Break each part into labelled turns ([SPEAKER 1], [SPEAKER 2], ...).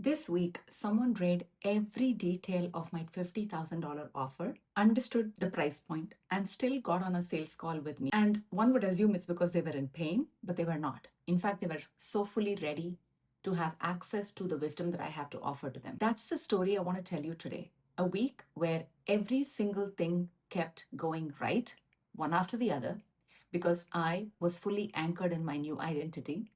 [SPEAKER 1] This week, someone read every detail of my $50,000 offer, understood the price point, and still got on a sales call with me. And one would assume it's because they were in pain, but they were not. In fact, they were so fully ready to have access to the wisdom that I have to offer to them. That's the story I want to tell you today. A week where every single thing kept going right, one after the other, because I was fully anchored in my new identity,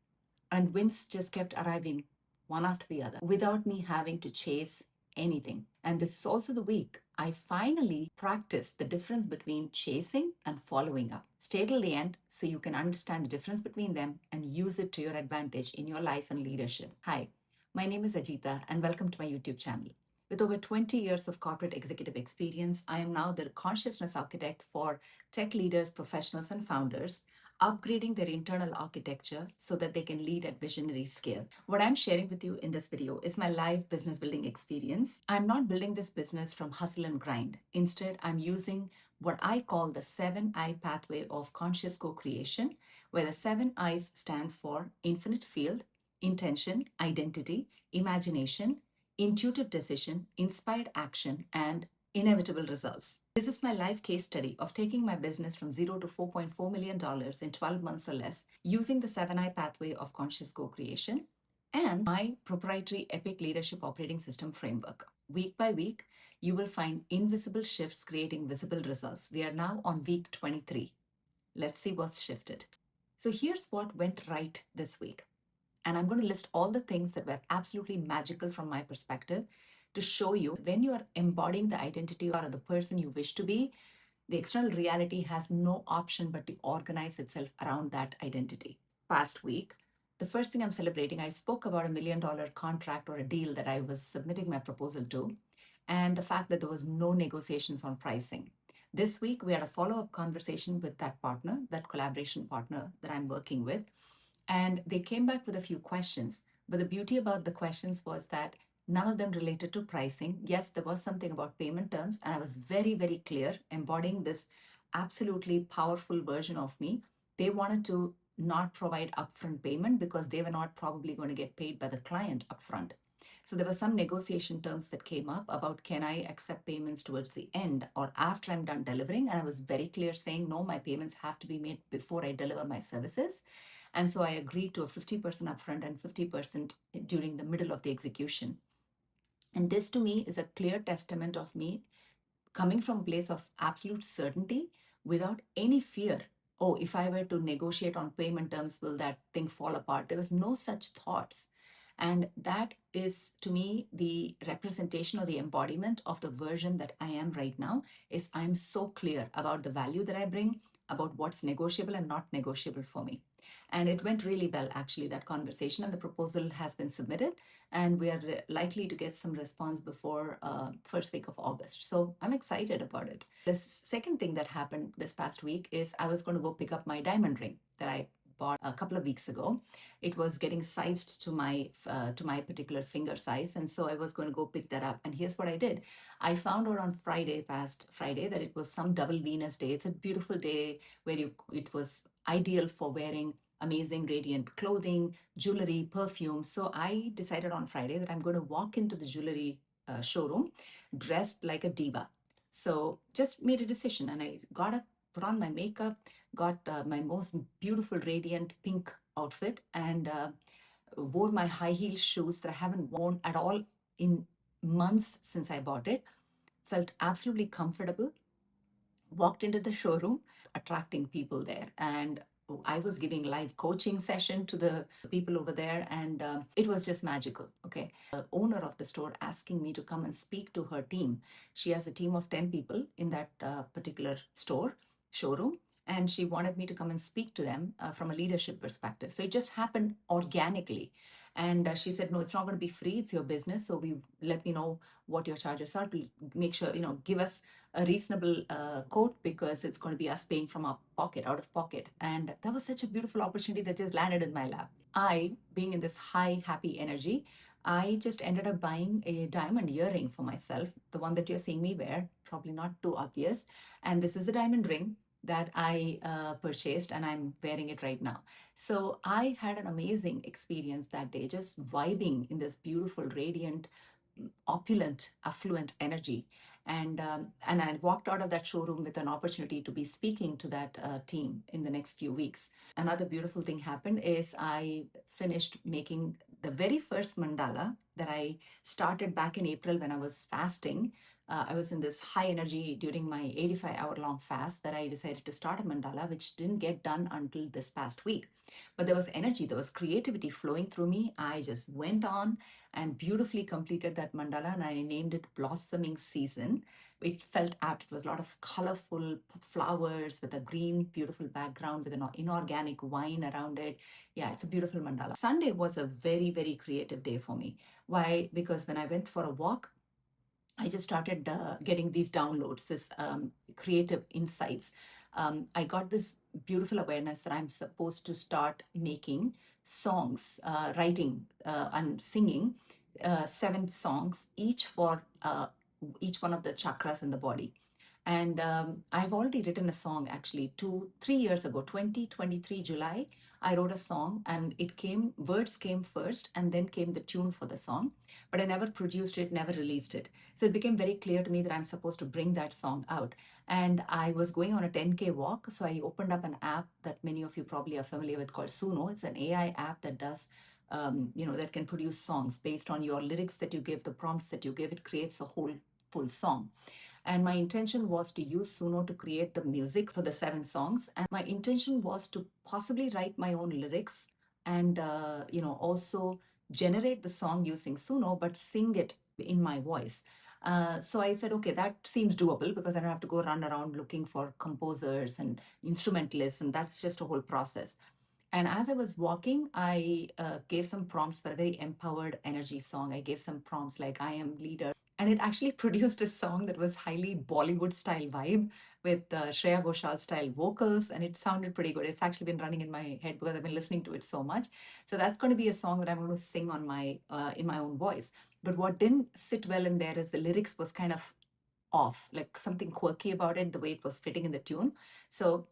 [SPEAKER 1] and wins just kept arriving one after the other without me having to chase anything. And this is also the week I finally practiced the difference between chasing and following up. Stay till the end so you can understand the difference between them and use it to your advantage in your life and leadership. Hi, my name is Ajita and welcome to my YouTube channel. With over 20 years of corporate executive experience, I am now the consciousness architect for tech leaders, professionals, and founders, upgrading their internal architecture so that they can lead at visionary scale. What I'm sharing with you in this video is my live business building experience. I'm not building this business from hustle and grind. Instead, I'm using what I call the 7I pathway of conscious co-creation, where the 7 I's stand for infinite field, intention, identity, imagination, intuitive decision, inspired action, and inevitable results. This is my live case study of taking my business from zero to $4.4 million in 12 months or less using the 7I pathway of conscious co-creation and my proprietary Epic Leadership Operating System framework. Week by week, you will find invisible shifts creating visible results. We are now on week 23. Let's see what's shifted. So here's what went right this week. And I'm going to list all the things that were absolutely magical from my perspective to show you when you are embodying the identity or the person you wish to be, the external reality has no option but to organize itself around that identity. Past week, the first thing I'm celebrating, I spoke about $1 million contract or a deal that I was submitting my proposal to, and the fact that there was no negotiations on pricing. This week, we had a follow-up conversation with that partner, that collaboration partner that I'm working with, and they came back with a few questions. But the beauty about the questions was that none of them related to pricing. Yes, there was something about payment terms, and I was very, very clear, embodying this absolutely powerful version of me. They wanted to not provide upfront payment because they were not probably going to get paid by the client upfront. So there were some negotiation terms that came up about can I accept payments towards the end or after I'm done delivering? And I was very clear saying, no, my payments have to be made before I deliver my services. And so I agreed to a 50% upfront and 50% during the middle of the execution. And this to me is a clear testament of me coming from a place of absolute certainty without any fear. Oh, if I were to negotiate on payment terms, will that thing fall apart? There was no such thoughts. And that is, to me, the representation or the embodiment of the version that I am right now is I'm so clear about the value that I bring, about what's negotiable and not negotiable for me. And it went really well, actually, that conversation. And the proposal has been submitted, and we are likely to get some response before first week of August. So I'm excited about it. The second thing that happened this past week is I was going to go pick up my diamond ring that I bought a couple of weeks ago. It was getting sized to my particular finger size, and so I was going to go pick that up. And here's what I did. I found out on past Friday, that it was some double Venus day. It's a beautiful day where it was ideal for wearing amazing radiant clothing, jewelry, perfume. So I decided on Friday that I'm going to walk into the jewelry showroom dressed like a diva. So just made a decision, and I got up, put on my makeup, got my most beautiful radiant pink outfit, and wore my high heel shoes that I haven't worn at all in months since I bought it. Felt absolutely comfortable. Walked into the showroom, attracting people there, and I was giving live coaching session to the people over there, and it was just magical. Okay, the owner of the store asking me to come and speak to her team. She has a team of 10 people in that particular showroom, and she wanted me to come and speak to them from a leadership perspective. So it just happened organically. And she said, no, it's not going to be free. It's your business. So let me know what your charges are to make sure, give us a reasonable quote, because it's going to be us paying from our pocket, out of pocket. And that was such a beautiful opportunity that just landed in my lap. I, being in this high, happy energy, I just ended up buying a diamond earring for myself, the one that you're seeing me wear, probably not too obvious. And this is the diamond ring that I purchased, and I'm wearing it right now. So I had an amazing experience that day, just vibing in this beautiful, radiant, opulent, affluent energy. And I walked out of that showroom with an opportunity to be speaking to that team in the next few weeks. Another beautiful thing happened is I finished making the very first mandala that I started back in April when I was fasting. I was in this high energy during my 85-hour long fast that I decided to start a mandala, which didn't get done until this past week. But there was energy, there was creativity flowing through me. I just went on and beautifully completed that mandala, and I named it Blossoming Season. It felt apt. It was a lot of colorful flowers with a green, beautiful background with an inorganic wine around it. Yeah, it's a beautiful mandala. Sunday was a very, very creative day for me. Why? Because when I went for a walk, I just started getting these downloads, this creative insights. I got this beautiful awareness that I'm supposed to start making songs, writing and singing 7 songs, each for each one of the chakras in the body. And I've already written a song actually 3 years ago, 2023 July. I wrote a song and words came first and then came the tune for the song. But I never produced it, never released it. So it became very clear to me that I'm supposed to bring that song out. And I was going on a 10K walk. So I opened up an app that many of you probably are familiar with called Suno. It's an AI app that does that can produce songs based on your lyrics that you give, the prompts that you give. It creates a whole full song. And my intention was to use Suno to create the music for the 7 songs. And my intention was to possibly write my own lyrics and, also generate the song using Suno, but sing it in my voice. So I said, okay, that seems doable because I don't have to go run around looking for composers and instrumentalists, and that's just a whole process. And as I was walking, I gave some prompts for a very empowered energy song. I gave some prompts like I am leader. And it actually produced a song that was highly Bollywood style vibe with Shreya Ghoshal style vocals. And it sounded pretty good. It's actually been running in my head because I've been listening to it so much. So that's going to be a song that I'm going to sing on in my own voice. But what didn't sit well in there is the lyrics was kind of off, like something quirky about it, the way it was fitting in the tune. So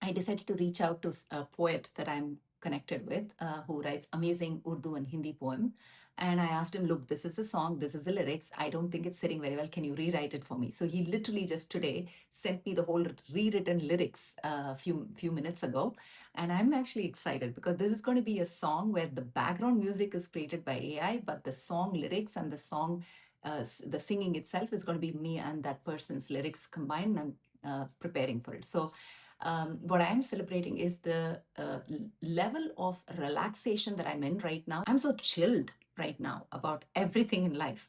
[SPEAKER 1] I decided to reach out to a poet that I'm connected with who writes amazing Urdu and Hindi poem. And I asked him, look, this is a song, this is the lyrics. I don't think it's sitting very well. Can you rewrite it for me? So he literally just today sent me the whole rewritten lyrics a few minutes ago. And I'm actually excited because this is going to be a song where the background music is created by AI, but the song lyrics and the song, the singing itself is going to be me and that person's lyrics combined. And I'm preparing for it. So what I'm celebrating is the level of relaxation that I'm in right now. I'm so chilled right now about everything in life.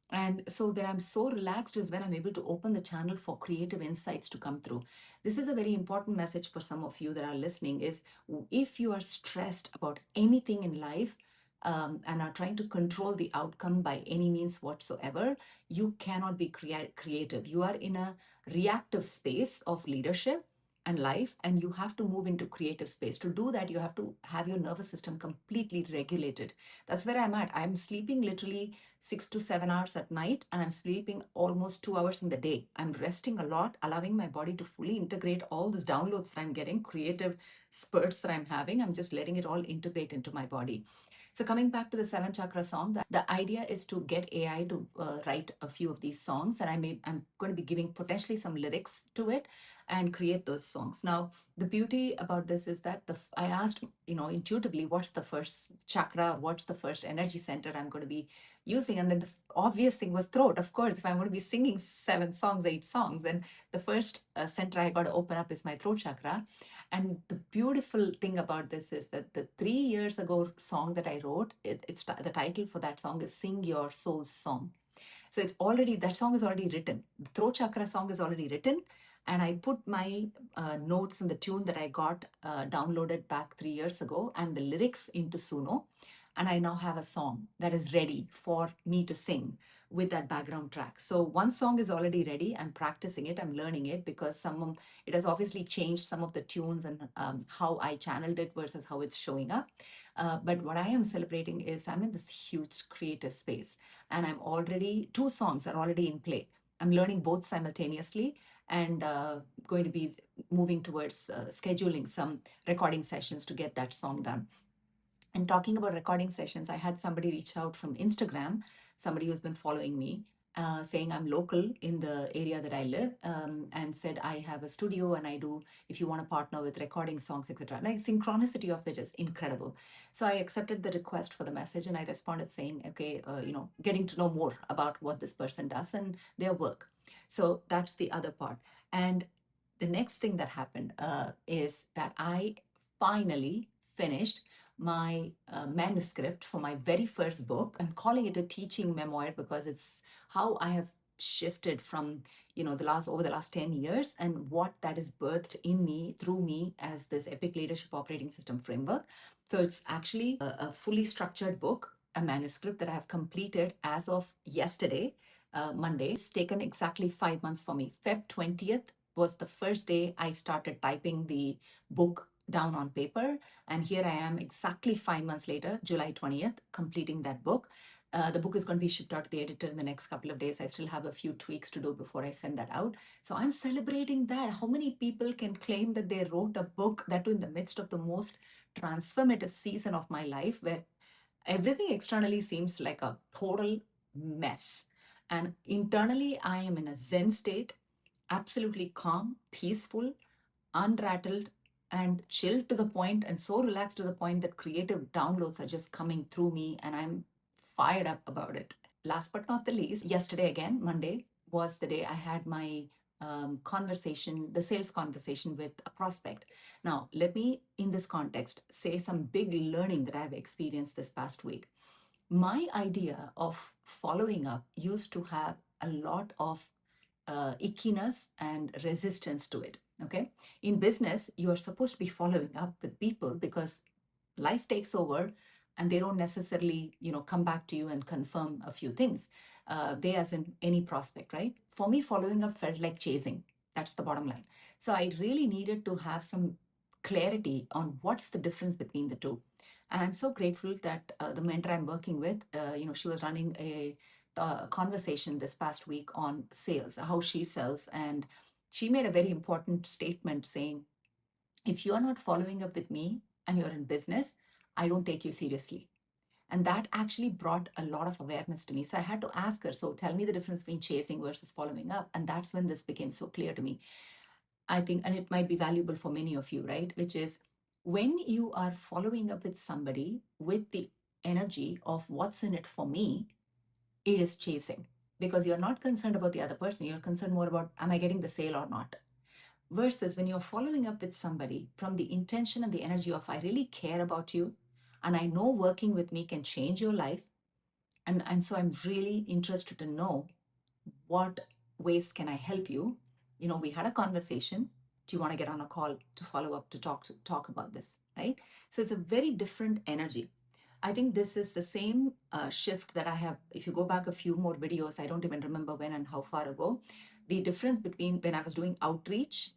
[SPEAKER 1] And so when I'm so relaxed is when I'm able to open the channel for creative insights to come through. This is a very important message for some of you that are listening is if you are stressed about anything in life, and are trying to control the outcome by any means whatsoever, you cannot be creative. You are in a reactive space of leadership and life, and you have to move into creative space. To do that, you have to have your nervous system completely regulated. That's where I'm at. I'm sleeping literally 6 to 7 hours at night, and I'm sleeping almost 2 hours in the day. I'm resting a lot, allowing my body to fully integrate all these downloads that I'm getting, creative spurts that I'm having. I'm just letting it all integrate into my body. So coming back to the 7 chakra song, the idea is to get AI to write a few of these songs, and I'm going to be giving potentially some lyrics to it and create those songs. Now, the beauty about this is that I asked, intuitively, what's the first chakra, or what's the first energy center I'm going to be using, and then the obvious thing was throat. Of course, if I'm going to be singing 7 songs, 8 songs, then the first center I got to open up is my throat chakra. And the beautiful thing about this is that the 3 years ago song that I wrote, it's the title for that song is Sing Your Soul's Song. So that song is already written. The throat chakra song is already written. And I put my notes and the tune that I got downloaded back 3 years ago and the lyrics into Suno. And I now have a song that is ready for me to sing with that background track. So one song is already ready. I'm practicing it. I'm learning it because it has obviously changed some of the tunes and how I channeled it versus how it's showing up. But what I am celebrating is I'm in this huge creative space, and 2 songs are already in play. I'm learning both simultaneously and going to be moving towards scheduling some recording sessions to get that song done. And talking about recording sessions, I had somebody reach out from Instagram, somebody who's been following me, saying I'm local in the area that I live, and said I have a studio and I do, if you want to partner with recording songs, etc. And the synchronicity of it is incredible. So I accepted the request for the message and I responded saying, okay, getting to know more about what this person does and their work. So that's the other part. And the next thing that happened is that I finally finished my manuscript for my very first book. I'm calling it a teaching memoir because it's how I have shifted from over the last 10 years and what that is birthed in me through me as this epic leadership operating system framework. So it's actually a fully structured book, a manuscript that I have completed as of yesterday, Monday. It's taken exactly 5 months for me. Feb 20th was the first day I started typing the book down on paper. And here I am exactly 5 months later, July 20th, completing that book. The book is going to be shipped out to the editor in the next couple of days. I still have a few tweaks to do before I send that out. So I'm celebrating that. How many people can claim that they wrote a book, that too in the midst of the most transformative season of my life, where everything externally seems like a total mess. And internally, I am in a Zen state, absolutely calm, peaceful, unrattled, and chilled to the point, and so relaxed to the point that creative downloads are just coming through me, and I'm fired up about it. Last but not the least, yesterday again, Monday, was the day I had my conversation, the sales conversation with a prospect. Now, let me, in this context, say some big learning that I've experienced this past week. My idea of following up used to have a lot of ickiness and resistance to it. Okay. In business, you are supposed to be following up with people because life takes over and they don't necessarily, come back to you and confirm a few things. They, as in any prospect, right? For me, following up felt like chasing. That's the bottom line. So I really needed to have some clarity on what's the difference between the two. And I'm so grateful that the mentor I'm working with, she was running a conversation this past week on sales, how she sells. And she made a very important statement saying, if you're not following up with me and you're in business, I don't take you seriously. And that actually brought a lot of awareness to me. So I had to ask her, so tell me the difference between chasing versus following up. And that's when this became so clear to me. I think, and it might be valuable for many of you, right? Which is when you are following up with somebody with the energy of what's in it for me, it is chasing because you're not concerned about the other person. You're concerned more about, am I getting the sale or not? Versus when you're following up with somebody from the intention and the energy of, I really care about you and I know working with me can change your life. And so I'm really interested to know what ways can I help you? We had a conversation. Do you want to get on a call to follow up to talk about this, right? So it's a very different energy. I think this is the same shift that I have. If you go back a few more videos, I don't even remember when and how far ago, the difference between when I was doing outreach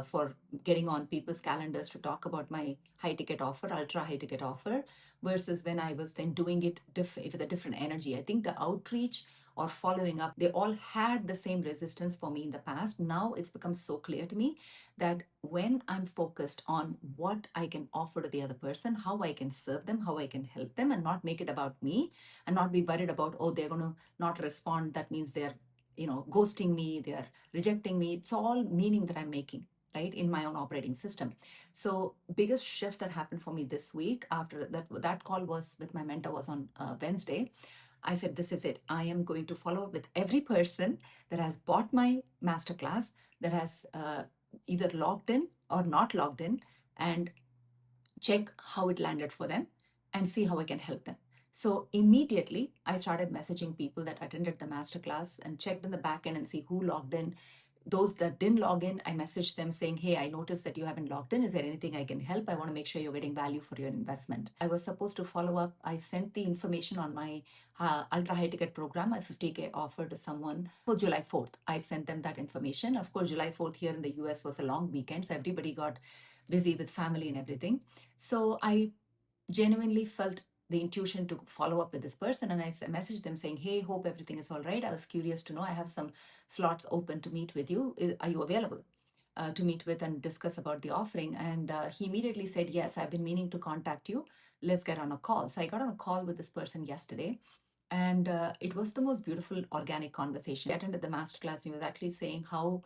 [SPEAKER 1] for getting on people's calendars to talk about my high ticket offer, ultra high ticket offer, versus when I was then doing it with a different energy. I think the outreach or following up, they all had the same resistance for me in the past. Now it's become so clear to me that when I'm focused on what I can offer to the other person, how I can serve them, how I can help them, and not make it about me and not be worried about, oh, they're going to not respond. That means they're, ghosting me, they're rejecting me. It's all meaning that I'm making, right, in my own operating system. So biggest shift that happened for me this week after that call was with my mentor was on Wednesday. I said, this is it. I am going to follow up with every person that has bought my masterclass, that has either logged in or not logged in, and check how it landed for them and see how I can help them. So immediately I started messaging people that attended the masterclass and checked in the back end and see who logged in. Those that didn't log in, I messaged them saying, hey, I noticed that you haven't logged in. Is there anything I can help? I want to make sure you're getting value for your investment. I was supposed to follow up. I sent the information on my ultra high ticket program, my 50K offer to someone for July 4th. I sent them that information. Of course, July 4th here in the US was a long weekend, so everybody got busy with family and everything. So I genuinely felt the intuition to follow up with this person. And I messaged them saying, hey, hope everything is all right. I was curious to know, I have some slots open to meet with you. Are you available to meet with and discuss about the offering? And he immediately said, yes, I've been meaning to contact you. Let's get on a call. So I got on a call with this person yesterday. And it was the most beautiful organic conversation. He attended the masterclass and he was actually saying how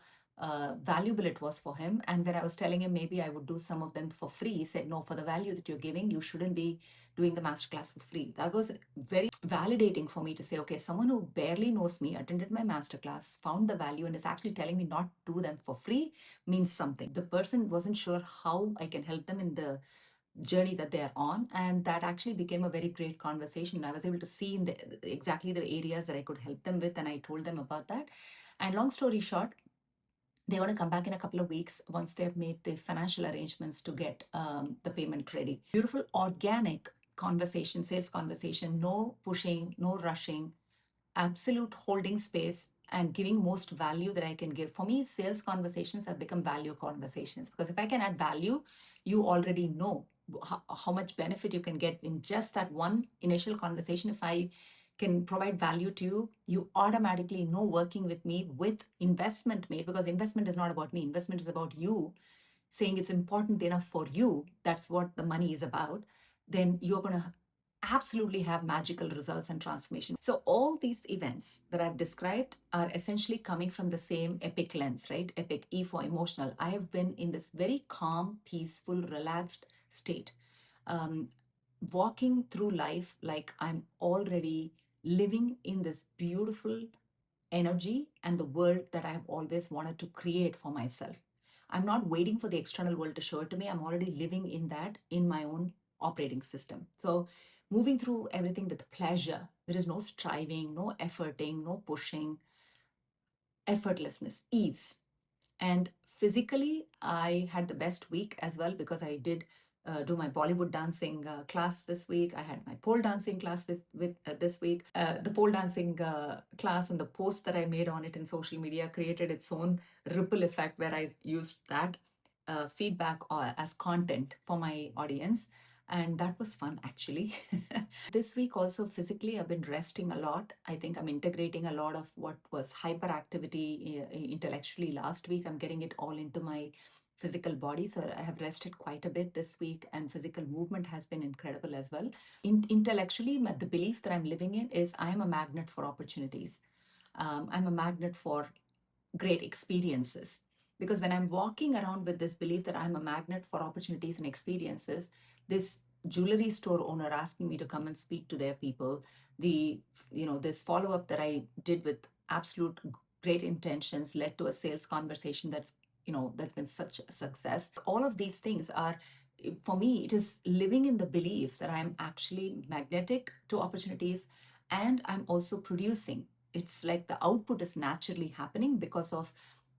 [SPEAKER 1] valuable it was for him. And when I was telling him maybe I would do some of them for free, he said, no, for the value that you're giving, you shouldn't be doing the masterclass for free. That was very validating for me to say, okay, someone who barely knows me attended my masterclass, found the value, and is actually telling me not to do them for free means something. The person wasn't sure how I can help them in the journey that they're on, and that actually became a very great conversation. I was able to see in exactly the areas that I could help them with, and I told them about that. And long story short, they want to come back in a couple of weeks once they've made the financial arrangements to get the payment ready. Beautiful organic conversation, sales conversation, no pushing, no rushing, absolute holding space and giving most value that I can give. For me, sales conversations have become value conversations, because if I can add value, you already know how much benefit you can get in just that one initial conversation. If I can provide value to you, you automatically know working with me with investment made, because investment is not about me. Investment is about you saying it's important enough for you. That's what the money is about. Then you're going to absolutely have magical results and transformation. So all these events that I've described are essentially coming from the same epic lens, right? Epic, E for emotional. I have been in this very calm, peaceful, relaxed state, walking through life like I'm already living in this beautiful energy and the world that I have always wanted to create for myself. I'm not waiting for the external world to show it to me. I'm already living in that in my own operating system. So moving through everything with pleasure. There is no striving, no efforting, no pushing, effortlessness, ease. And physically, I had the best week as well, because I did do my Bollywood dancing class this week. I had my pole dancing class this week. The pole dancing class and the post that I made on it in social media created its own ripple effect, where I used that feedback as content for my audience. And that was fun, actually. This week also, physically, I've been resting a lot. I think I'm integrating a lot of what was hyperactivity intellectually last week. I'm getting it all into my physical body. So I have rested quite a bit this week, and physical movement has been incredible as well. Intellectually, the belief that I'm living in is I'm a magnet for opportunities. I'm a magnet for great experiences. Because when I'm walking around with this belief that I'm a magnet for opportunities and experiences, this jewelry store owner asking me to come and speak to their people, this follow-up that I did with absolute great intentions led to a sales conversation that's been such a success. All of these things are, for me, it is living in the belief that I'm actually magnetic to opportunities, and I'm also producing. It's like the output is naturally happening because of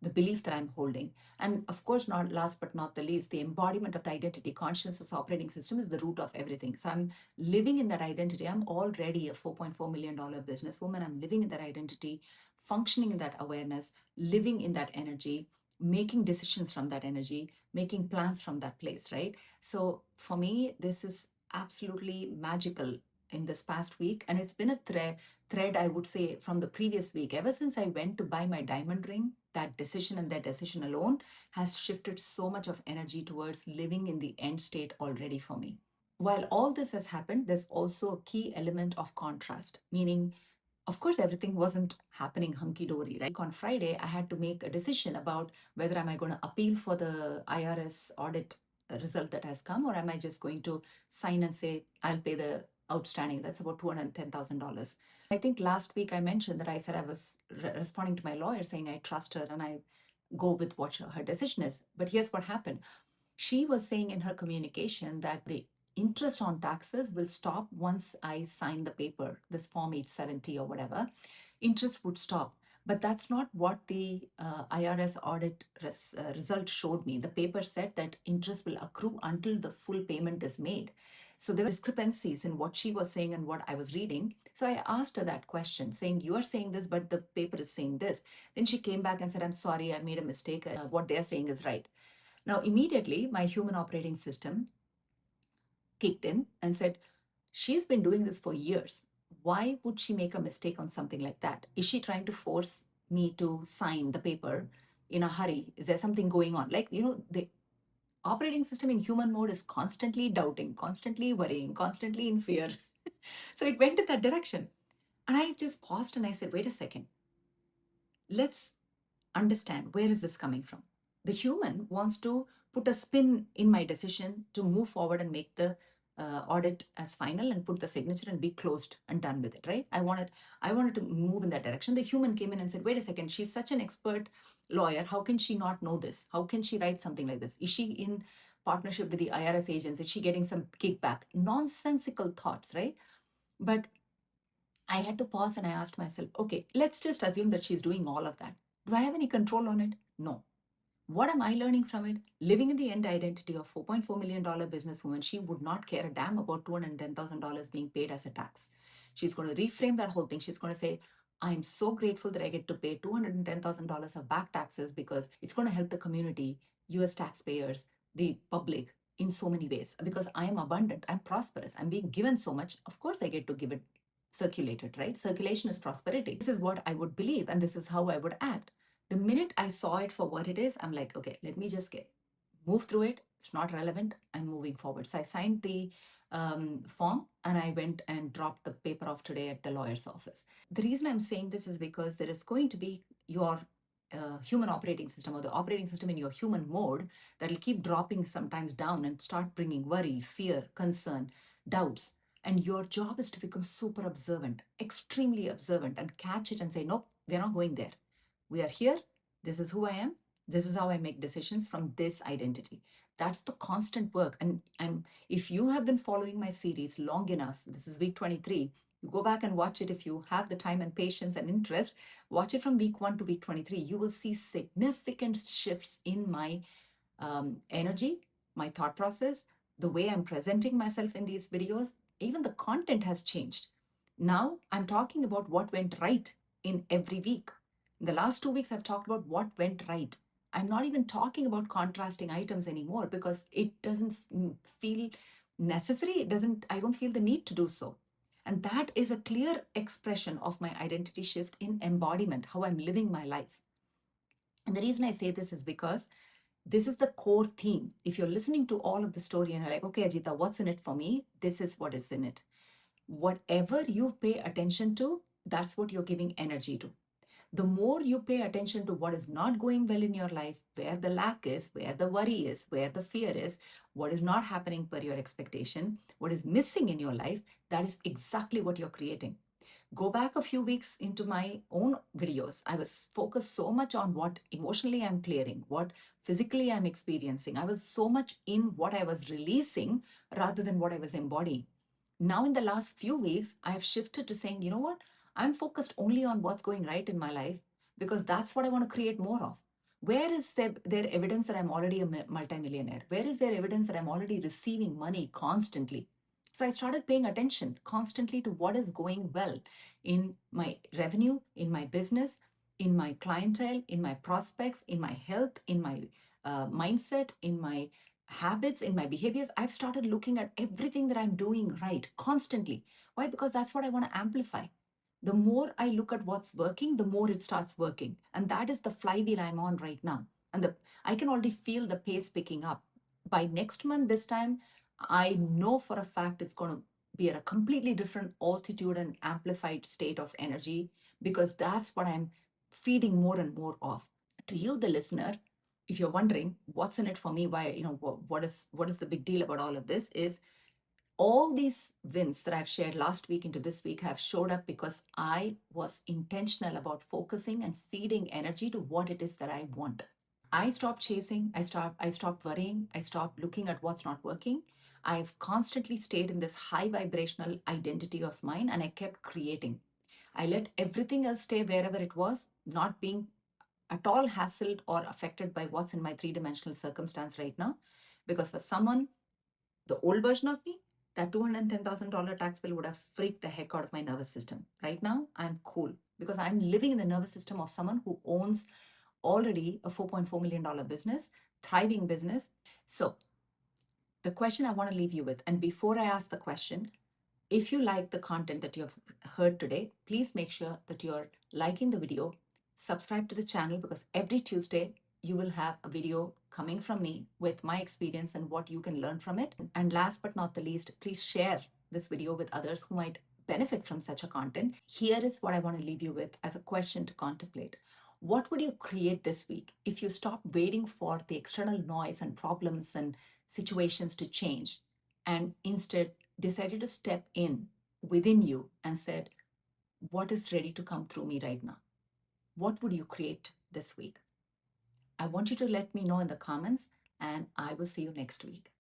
[SPEAKER 1] the belief that I'm holding. And of course, not last but not the least, the embodiment of the identity consciousness operating system is the root of everything. So I'm living in that identity. I'm already a $4.4 million businesswoman. I'm living in that identity, functioning in that awareness, living in that energy, making decisions from that energy, making plans from that place, right? So for me, this is absolutely magical in this past week. And it's been a thread, I would say, from the previous week. Ever since I went to buy my diamond ring, that decision and that decision alone has shifted so much of energy towards living in the end state already for me. While all this has happened, there's also a key element of contrast, meaning, of course, everything wasn't happening hunky-dory, right? On Friday, I had to make a decision about whether am I going to appeal for the IRS audit result that has come, or am I just going to sign and say, I'll pay the outstanding. That's about $210,000. I think last week I mentioned that I said I was responding to my lawyer saying I trust her and I go with what her decision is. But here's what happened. She was saying in her communication that the interest on taxes will stop once I sign the paper, this Form 870 or whatever. Interest would stop. But that's not what the IRS audit result showed me. The paper said that interest will accrue until the full payment is made. So there were discrepancies in what she was saying and what I was reading. So I asked her that question, saying, you are saying this, but the paper is saying this. Then she came back and said, I'm sorry, I made a mistake. What they're saying is right. Now, immediately, my human operating system kicked in and said, She's been doing this for years. Why would she make a mistake on something like that? Is she trying to force me to sign the paper in a hurry? Is there something going on? Like, the operating system in human mode is constantly doubting, constantly worrying, constantly in fear. So it went in that direction. And I just paused and I said, wait a second. Let's understand, where is this coming from? The human wants to put a spin in my decision to move forward and make the audit as final and put the signature and be closed and done with it, right? I wanted to move in that direction. The human came in and said, wait a second, she's such an expert lawyer. How can she not know this? How can she write something like this? Is she in partnership with the IRS agents? Is she getting some kickback? Nonsensical thoughts, right? But I had to pause and I asked myself, okay, let's just assume that she's doing all of that. Do I have any control on it? No. What am I learning from it? Living in the end identity of $4.4 million businesswoman, she would not care a damn about $210,000 being paid as a tax. She's going to reframe that whole thing. She's going to say, I'm so grateful that I get to pay $210,000 of back taxes because it's going to help the community, US taxpayers, the public in so many ways. Because I am abundant, I'm prosperous, I'm being given so much. Of course, I get to give it circulated, right? Circulation is prosperity. This is what I would believe, and this is how I would act. The minute I saw it for what it is, I'm like, okay, let me just move through it. It's not relevant. I'm moving forward. So I signed the form and I went and dropped the paper off today at the lawyer's office. The reason I'm saying this is because there is going to be your human operating system or the operating system in your human mode that will keep dropping sometimes down and start bringing worry, fear, concern, doubts. And your job is to become super observant, extremely observant, and catch it and say, nope, we're not going there. We are here. This is who I am. This is how I make decisions from this identity. That's the constant work. And if you have been following my series long enough, this is week 23, you go back and watch it if you have the time and patience and interest. Watch it from week 1 to week 23. You will see significant shifts in my energy, my thought process, the way I'm presenting myself in these videos. Even the content has changed. Now I'm talking about what went right in every week. In the last 2 weeks, I've talked about what went right. I'm not even talking about contrasting items anymore because it doesn't feel necessary. I don't feel the need to do so. And that is a clear expression of my identity shift in embodiment, how I'm living my life. And the reason I say this is because this is the core theme. If you're listening to all of the story and you're like, okay, Ajita, what's in it for me? This is what is in it. Whatever you pay attention to, that's what you're giving energy to. The more you pay attention to what is not going well in your life, where the lack is, where the worry is, where the fear is, what is not happening per your expectation, what is missing in your life, that is exactly what you're creating. Go back a few weeks into my own videos. I was focused so much on what emotionally I'm clearing, what physically I'm experiencing. I was so much in what I was releasing rather than what I was embodying. Now, in the last few weeks, I have shifted to saying, you know what? I'm focused only on what's going right in my life because that's what I want to create more of. Where is their evidence that I'm already a multimillionaire? Where is there evidence that I'm already receiving money constantly? So I started paying attention constantly to what is going well in my revenue, in my business, in my clientele, in my prospects, in my health, in my mindset, in my habits, in my behaviors. I've started looking at everything that I'm doing right constantly. Why? Because that's what I want to amplify. The more I look at what's working, the more it starts working. And that is the flywheel I'm on right now. And I can already feel the pace picking up. By next month, this time, I know for a fact it's going to be at a completely different altitude and amplified state of energy because that's what I'm feeding more and more of. To you, the listener, if you're wondering what's in it for me, why, what is the big deal about all of this is all these wins that I've shared last week into this week have showed up because I was intentional about focusing and feeding energy to what it is that I want. I stopped chasing, I stopped worrying, I stopped looking at what's not working. I've constantly stayed in this high vibrational identity of mine and I kept creating. I let everything else stay wherever it was, not being at all hassled or affected by what's in my three-dimensional circumstance right now. Because for someone, the old version of me, that $210,000 tax bill would have freaked the heck out of my nervous system. Right now, I'm cool because I'm living in the nervous system of someone who owns already a $4.4 million business, thriving business. So the question I want to leave you with, and before I ask the question, If you like the content that you have heard today, please make sure that you're liking the video, subscribe to the channel, because every Tuesday you will have a video coming from me with my experience and what you can learn from it. And last but not the least, please share this video with others who might benefit from such a content. Here is what I want to leave you with as a question to contemplate. What would you create this week if you stop waiting for the external noise and problems and situations to change, and instead decided to step in within you and said, what is ready to come through me right now? What would you create this week? I want you to let me know in the comments, and I will see you next week.